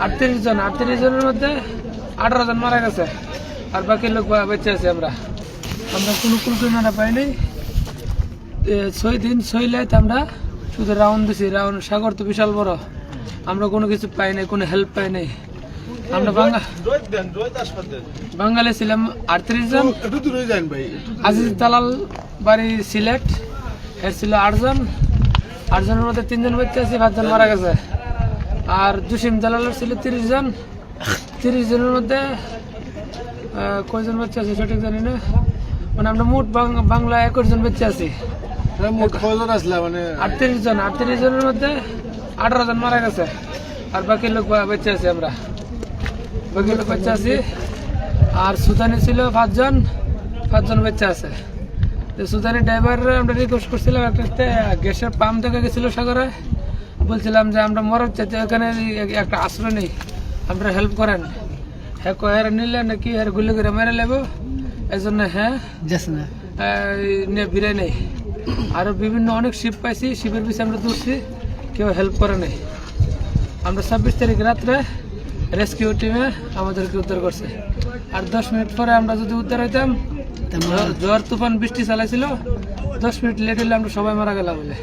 38 জনের মধ্যে 18 জন মারা গেছে আর বাকি লোক বেঁচে আছে। আমরা কোনো কুলকিনারা পাইনি। 6 দিন 6 রাত আমরা শুধু রাউন্ড দিছি। রাউন্ড সাগর তো বিশাল বড়, আমরা কোনো কিছু পাই নাই, কোনো হেল্প পাই নাই। আমরা বাঙালি ছিলাম 38 জন। আজিজ দালাল বাড়ি সিলেট, এর ছিল 8 জন। 8 জনের মধ্যে 3 জন বেঁচে আছে, 5 জন মারা গেছে। আর জসিম দালালের ছিল 30 জন। 30 জনের মধ্যে কয়জন বেঁচে আছে সঠিক জানি না, মানে আমরা মোট বাংলা 21 জন বেঁচে আছি। 38 জনের মধ্যে 18 জন মারা গেছে আর বাকি লোক বেঁচে আছে। আমরা বাকি লোক বেঁচে আছি। আর সুদানি ছিল 5 জন বেঁচে আছে। সুদানি ড্রাইভার আমরা রিকোয়েস্ট করছিলাম, একটা গ্যাসের পাম্প থেকে গেছিল সাগরে, বলছিলাম যে আমরা মরার চাইতে এখানে একটা আশ্রয় নেই, আমরা হেল্প করেন। হ্যাঁ কয়ের নিলে নাকি হ্যাঁ গুলি করে মেরে নেব, এই জন্য হ্যাঁ বিরে নেই। আরো বিভিন্ন অনেক শিপ পাইছি, শিপের পিছিয়ে আমরা দৌড়ছি, কেউ হেল্প করে নেই। আমরা 26 তারিখ রাত্রে রেস্কিউ টিমে আমাদেরকে উদ্ধার করছে। আর 10 মিনিট পরে আমরা যদি উদ্ধার হইতাম, ঝড় তুফান বৃষ্টি চালাইছিল, 10 মিনিট লেট হলে আমরা সবাই মারা গেলাম বলে।